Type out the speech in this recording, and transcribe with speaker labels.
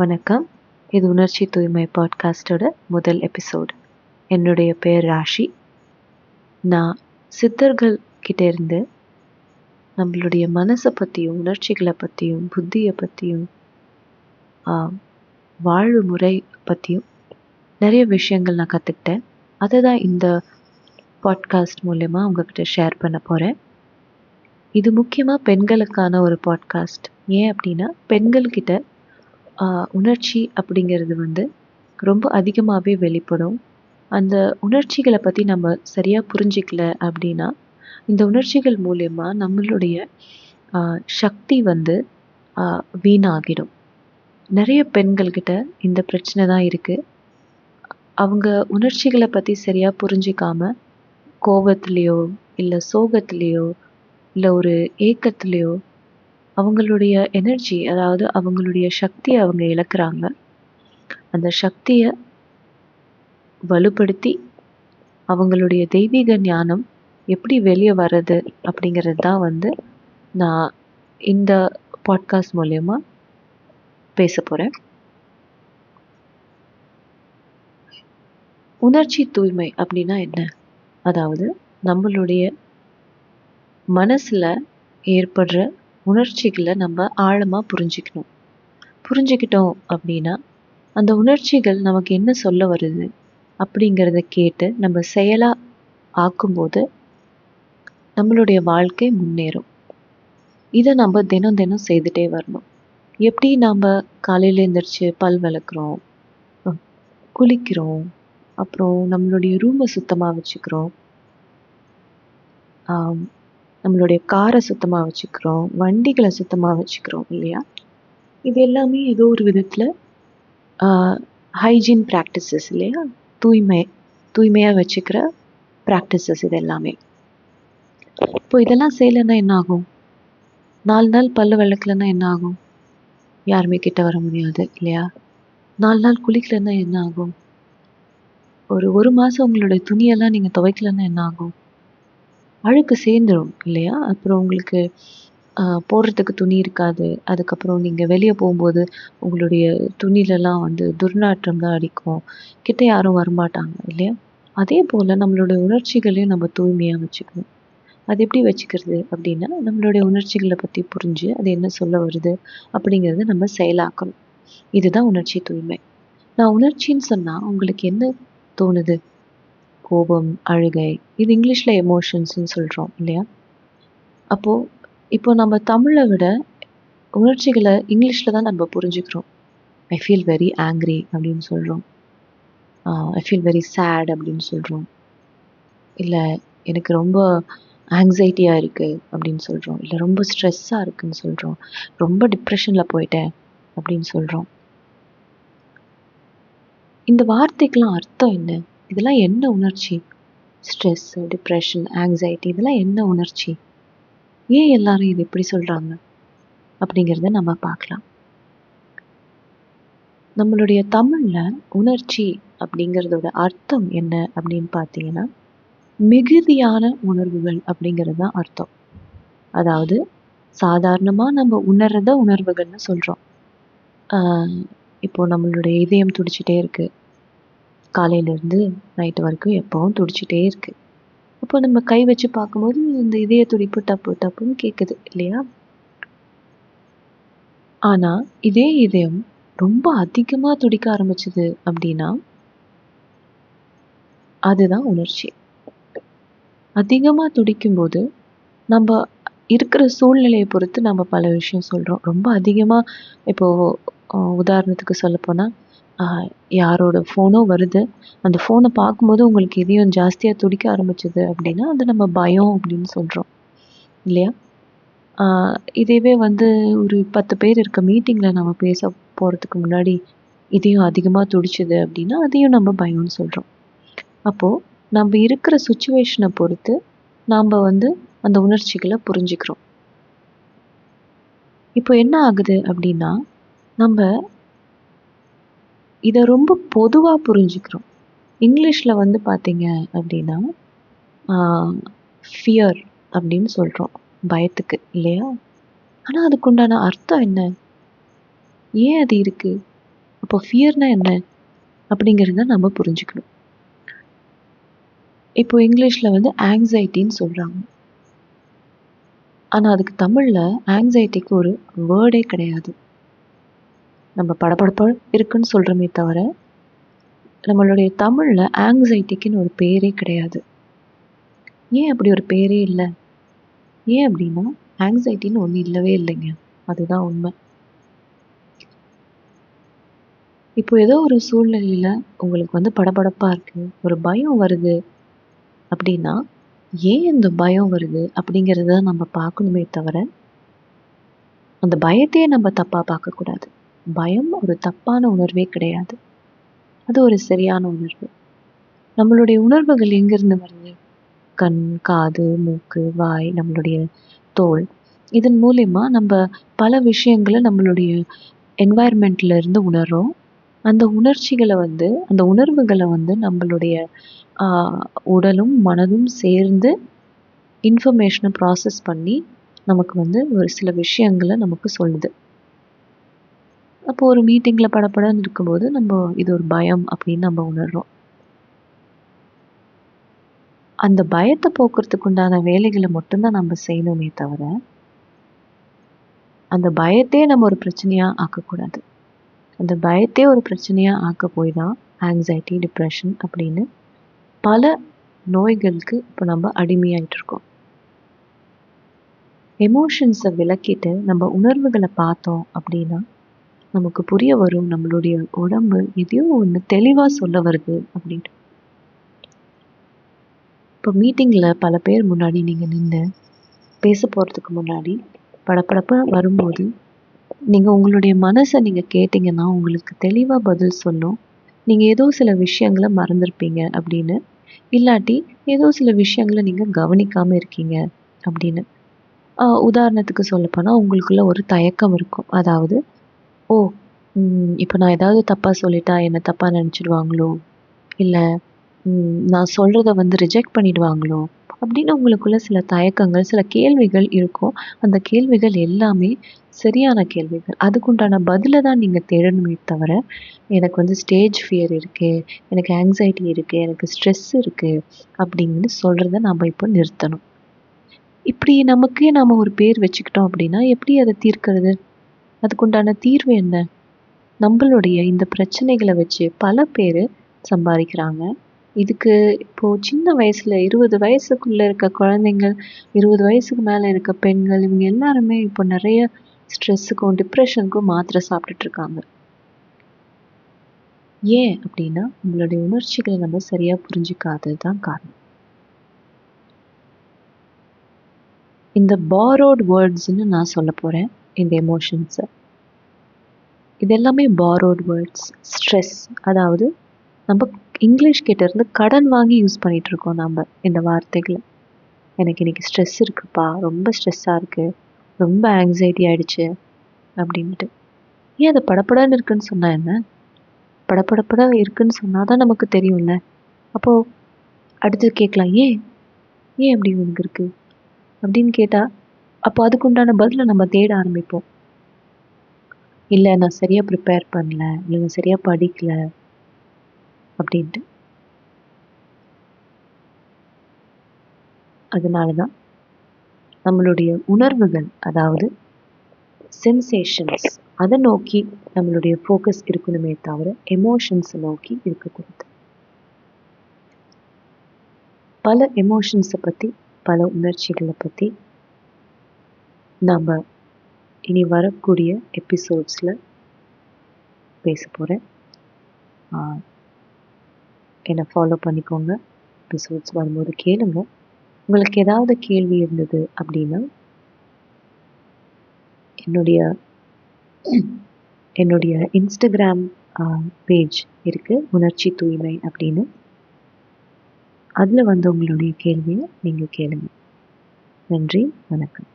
Speaker 1: வணக்கம். இது உணர்ச்சி தூய்மை பாட்காஸ்டோட முதல் எபிசோட். என்னுடைய பேர் ராஷி. நான் சித்தர்கள் கிட்ட இருந்து நம்மளுடைய மனசை பற்றியும் உணர்ச்சிகளை பற்றியும் புத்தியை பற்றியும் வாழ்வு முறை பற்றியும் நிறைய விஷயங்கள் நான் கற்றுக்கிட்டேன். அதை தான் இந்த பாட்காஸ்ட் மூலயமா உங்ககிட்ட ஷேர் பண்ண போகிறேன். இது முக்கியமாக பெண்களுக்கான ஒரு பாட்காஸ்ட். ஏன் அப்படின்னா பெண்கள்கிட்ட உணர்ச்சி அப்படிங்கிறது ரொம்ப அதிகமாகவே வெளிப்படும். அந்த உணர்ச்சிகளை பற்றி நம்ம சரியாக புரிஞ்சிக்கல அப்படின்னா இந்த உணர்ச்சிகள் மூலயமா நம்மளுடைய சக்தி வீணாகிடும். நிறைய பெண்கள்கிட்ட இந்த பிரச்சனை தான் இருக்குது. அவங்க உணர்ச்சிகளை பற்றி சரியாக புரிஞ்சிக்காம கோபத்துலேயோ இல்லை சோகத்துலேயோ இல்லை ஒரு ஏக்கத்துலேயோ அவங்களுடைய எனர்ஜி, அதாவது அவங்களுடைய சக்தியை அவங்க இழக்கிறாங்க. அந்த சக்தியை வலுப்படுத்தி அவங்களுடைய தெய்வீக ஞானம் எப்படி வெளியே வர்றது அப்படிங்கிறது தான் நான் இந்த பாட்காஸ்ட் மூலயமா பேச போகிறேன். உணர்ச்சி தூய்மை அப்படின்னா என்ன? அதாவது நம்மளுடைய மனசில் ஏற்படுற உணர்ச்சிகளை நம்ம ஆழமாக புரிஞ்சுக்கிட்டோம் அப்படின்னா அந்த உணர்ச்சிகள் நமக்கு என்ன சொல்ல வருது அப்படிங்கிறத கேட்டு நம்ம செயலாக ஆக்கும்போது நம்மளுடைய வாழ்க்கை முன்னேறும். இதை நம்ம தினம் தினம் செய்துட்டே வரணும். எப்படி நம்ம காலையில் எழுந்திரிச்சு பல் விளக்குறோம், குளிக்கிறோம், அப்புறம் நம்மளுடைய ரூமை சுத்தமாக வச்சுக்கிறோம், நம்மளுடைய காரை சுத்தமாக வச்சுக்கிறோம், வண்டிகளை சுத்தமாக வச்சுக்கிறோம் இல்லையா? இது எல்லாமே ஏதோ ஒரு விதத்தில் ஹைஜீன் ப்ராக்டிசஸ் இல்லையா? தூய்மையாக வச்சுக்கிற ப்ராக்டிசஸ் இது எல்லாமே. இப்போ இதெல்லாம் செய்யலைன்னா என்ன ஆகும்? 4 நாள் பல்லு விளக்கலைன்னா என்ன ஆகும்? யாருமே கிட்ட வர முடியாது இல்லையா? 4 நாள் குளிக்கலைன்னா என்ன ஆகும்? ஒரு மாதம் உங்களுடைய துணியெல்லாம் நீங்கள் துவைக்கலைன்னா என்ன ஆகும்? அழுக்கு சேர்ந்துடும் இல்லையா? அப்புறம் உங்களுக்கு போடுறதுக்கு துணி இருக்காது. அதுக்கப்புறம் நீங்கள் வெளியே போகும்போது உங்களுடைய துணிலெல்லாம் துர்நாற்றம் தான் அடிக்கும். கிட்ட யாரும் வரமாட்டாங்க இல்லையா? அதே போல் நம்மளுடைய உணர்ச்சிகளையும் நம்ம தூய்மையாக வச்சுக்கணும். அது எப்படி வச்சுக்கிறது அப்படின்னா நம்மளுடைய உணர்ச்சிகளை பற்றி புரிஞ்சு அது என்ன சொல்ல வருது அப்படிங்கிறத நம்ம செயலாக்கணும். இதுதான் உணர்ச்சி தூய்மை. நான் உணர்ச்சின்னு சொன்னால் உங்களுக்கு என்ன தோணுது? கோபம், அழுகை, இது இங்கிலீஷில் எமோஷன்ஸ்ன்னு சொல்கிறோம் இல்லையா? இப்போ நம்ம தமிழை விட உணர்ச்சிகளை இங்கிலீஷில் தான் நம்ம புரிஞ்சுக்கிறோம். ஐ ஃபீல் வெரி ஆங்க்ரி அப்படின்னு சொல்கிறோம், ஐ ஃபீல் வெரி சேட் அப்படின்னு சொல்கிறோம், இல்லை எனக்கு ரொம்ப ஆங்ஸைட்டியாக இருக்குது அப்படின்னு சொல்கிறோம், இல்லை ரொம்ப ஸ்ட்ரெஸ்ஸாக இருக்குதுன்னு சொல்கிறோம், ரொம்ப டிப்ரெஷனில் போயிட்டேன் அப்படின்னு சொல்கிறோம். இந்த வார்த்தைக்கெலாம் அர்த்தம் என்ன? இதெல்லாம் என்ன உணர்ச்சி? ஸ்ட்ரெஸ், டிப்ரெஷன், ஆங்ஸைட்டி, இதெல்லாம் என்ன உணர்ச்சி? ஏன் எல்லாரும் இது எப்படி சொல்கிறாங்க அப்படிங்கிறத நம்ம பார்க்கலாம். நம்மளுடைய தமிழில் உணர்ச்சி அப்படிங்கிறதோட அர்த்தம் என்ன அப்படின்னு பார்த்தீங்கன்னா மிகுதியான உணர்வுகள் அப்படிங்கிறது தான் அர்த்தம். அதாவது சாதாரணமாக நம்ம உணர்றத உணர்வுகள்னு சொல்கிறோம். இப்போ நம்மளுடைய இதயம் துடிச்சிட்டே இருக்குது, காலையிலேருந்து நைட்டு வரைக்கும் எப்பவும் துடிச்சிட்டே இருக்குது. அப்போ நம்ம கை வச்சு பார்க்கும்போது இந்த இதய துடிப்பு டப்பு டப்புன்னு கேட்குது இல்லையா? ஆனால் இதே இதயம் ரொம்ப அதிகமாக துடிக்க ஆரம்பிச்சுது அப்படின்னா அதுதான் உணர்ச்சி. அதிகமாக துடிக்கும்போது நம்ம இருக்கிற சூழ்நிலையை பொறுத்து நம்ம பல விஷயம் சொல்கிறோம். ரொம்ப அதிகமாக இப்போது உதாரணத்துக்கு சொல்லப்போனால் யாரோட ஃபோனோ வருது, அந்த ஃபோனை பார்க்கும்போது உங்களுக்கு இதயம் ஜாஸ்தியாக துடிக்க ஆரம்பிச்சுது அப்படின்னா அது நம்ம பயம் அப்படின்னு சொல்கிறோம் இல்லையா? இதுவே ஒரு 10 பேர் இருக்க மீட்டிங்கில் நம்ம பேச போகிறதுக்கு முன்னாடி இதயம் அதிகமாக துடிச்சுது அப்படின்னா அதையும் நம்ம பயம்னு சொல்கிறோம். அப்போது நம்ம இருக்கிற சுச்சுவேஷனை பொறுத்து நாம் அந்த உணர்ச்சிகளை புரிஞ்சுக்கிறோம். இப்போ என்ன ஆகுது அப்படின்னா நம்ம இதை ரொம்ப பொதுவாக புரிஞ்சுக்கிறோம். இங்கிலீஷில் பார்த்தீங்க அப்படின்னா ஃபியர் அப்படின்னு சொல்கிறோம் பயத்துக்கு இல்லையா? ஆனால் அதுக்குண்டான அர்த்தம் என்ன? ஏன் அது இருக்குது? அப்போ ஃபியர்னா என்ன அப்படிங்கிறத நம்ம புரிஞ்சுக்கணும். இப்போ இங்கிலீஷில் வந்து ஆங்ஸைட்டின்னு சொல்கிறாங்க. ஆனால் அதுக்கு தமிழில் ஆங்ஸைட்டிக்கு ஒரு வேர்டே கிடையாது. நம்ம படபடப்பா இருக்குன்னு சொல்கிறோமே தவிர நம்மளுடைய தமிழில் ஆங்ஸைட்டிக்குன்னு ஒரு பேரே கிடையாது. ஏன் அப்படி ஒரு பேரே இல்லை? ஏன் அப்படின்னா ஆங்ஸைட்டின்னு ஒன்று இல்லவே இல்லைங்க. அதுதான் உண்மை. இப்போ ஏதோ ஒரு சூழ்நிலையில் உங்களுக்கு வந்து படபடப்பாக இருக்குது, ஒரு பயம் வருது அப்படின்னா ஏன் இந்த பயம் வருது அப்படிங்கிறத நம்ம பார்க்கணுமே தவிர அந்த பயத்தையே நம்ம தப்பாக பார்க்கக்கூடாது. பயம் ஒரு தப்பான உணர்வே கிடையாது. அது ஒரு சரியான உணர்வு. நம்மளுடைய உணர்வுகள் எங்கிருந்து வருது? கண், காது, மூக்கு, வாய், நம்மளுடைய தோல். இதன் மூலயமா நம்ம பல விஷயங்களை நம்மளுடைய என்வாயர்மெண்ட்ல இருந்து உணர்றோம். அந்த உணர்ச்சிகளை வந்து அந்த உணர்வுகளை வந்து நம்மளுடைய உடலும் மனதும் சேர்ந்து இன்ஃபர்மேஷனை ப்ராசஸ் பண்ணி நமக்கு வந்து ஒரு சில விஷயங்களை நமக்கு சொல்லுது. அப்போ ஒரு மீட்டிங்கில் படபடன்னு இருக்கும்போது நம்ம இது ஒரு பயம் அப்படின்னு நம்ம உணர்றோம். அந்த பயத்தை போக்குறதுக்கு உண்டான வேலைகளை மட்டும்தான் நம்ம செய்யணுமே தவிர அந்த பயத்தையே நம்ம ஒரு பிரச்சனையாக ஆக்கக்கூடாது. அந்த பயத்தையே ஒரு பிரச்சனையாக ஆக்க போய் தான் ஆங்ஸைட்டி, டிப்ரெஷன் அப்படின்னு பல நோய்களுக்கு இப்போ நம்ம அடிமையாயிட்டு இருக்கோம். எமோஷன்ஸை விளக்கிட்டு நம்ம உணர்வுகளை பார்த்தோம் அப்படின்னா நமக்கு புரிய வரும் நம்மளுடைய உடம்பு எதையோ ஒன்று தெளிவாக சொல்ல வருது அப்படின்ட்டு. இப்போ மீட்டிங்கில் பல பேர் முன்னாடி நீங்கள் நின்று பேச போகிறதுக்கு முன்னாடி படபடப்பு வரும்போது நீங்கள் உங்களுடைய மனசை நீங்கள் கேட்டிங்கன்னா உங்களுக்கு தெளிவாக பதில் சொல்லும். நீங்கள் ஏதோ சில விஷயங்களை மறந்துருப்பீங்க அப்படின்னு, இல்லாட்டி ஏதோ சில விஷயங்களை நீங்கள் கவனிக்காமல் இருக்கீங்க அப்படின்னு. உதாரணத்துக்கு சொல்லப்போனால் உங்களுக்குள்ள ஒரு தயக்கம் இருக்கும். அதாவது ஓ இப்போ நான் ஏதாவது தப்பாக சொல்லிட்டா என்னை தப்பாக நினச்சிடுவாங்களோ, இல்லை நான் சொல்கிறத வந்து ரிஜெக்ட் பண்ணிடுவாங்களோ அப்படின்னு உங்களுக்குள்ள சில தயக்கங்கள், சில கேள்விகள் இருக்கும். அந்த கேள்விகள் எல்லாமே சரியான கேள்விகள். அதுக்குண்டான பதிலை தான் நீங்கள் தேடணுமே தவிர எனக்கு வந்து ஸ்டேஜ் ஃபியர் இருக்குது, எனக்கு ஆங்ஸைட்டி இருக்குது, எனக்கு ஸ்ட்ரெஸ் இருக்குது அப்படின்னு சொல்கிறத நம்ம இப்போ நிறுத்தணும். இப்படி நமக்கே நாம் ஒரு பேர் வச்சுக்கிட்டோம் அப்படின்னா எப்படி அதை தீர்க்கிறது? அதுக்குண்டான தீர்வு என்ன? நம்மளுடைய இந்த பிரச்சனைகளை வச்சு பல பேர் சம்பாதிக்கிறாங்க. இதுக்கு இப்போது சின்ன வயசில் 20 வயசுக்குள்ளே இருக்க குழந்தைங்கள், 20 வயசுக்கு மேலே இருக்க பெண்கள், இவங்க எல்லாருமே இப்போ நிறைய ஸ்ட்ரெஸ்ஸுக்கும் டிப்ரெஷனுக்கும் மாத்திரை சாப்பிட்டுட்ருக்காங்க. ஏன் அப்படின்னா நம்மளுடைய உணர்ச்சிகளை நம்ம சரியாக புரிஞ்சிக்காதது தான் காரணம். இந்த பாரோட் வேர்ட்ஸ்ன்னு நான் சொல்ல போகிறேன் இந்த எமோஷன்ஸை. இது எல்லாமே பாரோட் வேர்ட்ஸ். ஸ்ட்ரெஸ், அதாவது நம்ம இங்கிலீஷ் கிட்டேருந்து கடன் வாங்கி யூஸ் பண்ணிகிட்ருக்கோம் நம்ம இந்த வார்த்தைகளை. எனக்கு இன்றைக்கி ஸ்ட்ரெஸ் இருக்குப்பா, ரொம்ப ஸ்ட்ரெஸ்ஸாக இருக்குது, ரொம்ப ஆங்ஸைட்டி ஆகிடுச்சு அப்படின்ட்டு. ஏன் அது படப்படன்னு இருக்குன்னு சொன்னால் என்ன? படப்படப்பட இருக்குன்னு சொன்னால் தான் நமக்கு தெரியும்ல. அப்போது அடுத்து கேட்கலாம், ஏன் ஏன் அப்படி உனக்கு இருக்குது அப்படின்னு கேட்டால் அப்போ அதுக்குண்டான பதிலை நம்ம தேட ஆரம்பிப்போம். இல்லை நான் சரியாக ப்ரிப்பேர் பண்ணல, இல்லை நான் சரியாக படிக்கலை அப்படின்ட்டு. அதனால தான் நம்மளுடைய உணர்வுகள், அதாவது சென்சேஷன்ஸ், அதை நோக்கி நம்மளுடைய ஃபோக்கஸ் இருக்கணுமே தவிர எமோஷன்ஸை நோக்கி இருக்கக்கூடாது. பல எமோஷன்ஸை பற்றி, பல உணர்ச்சிகளை பற்றி நம்ம இனி வரக்கூடிய எபிசோட்ஸில் பேச போகிறேன். என்னை ஃபாலோ பண்ணிக்கோங்க. எபிசோட்ஸ் வரும்போது கேளுங்க. உங்களுக்கு ஏதாவது கேள்வி இருந்தது அப்படின்னா என்னுடைய இன்ஸ்டாகிராம் பேஜ் இருக்குது, உணர்ச்சி தூய்மை அப்படின்னு. அதில் வந்து உங்களுடைய கேள்வியை நீங்கள் கேளுங்க. நன்றி, வணக்கம்.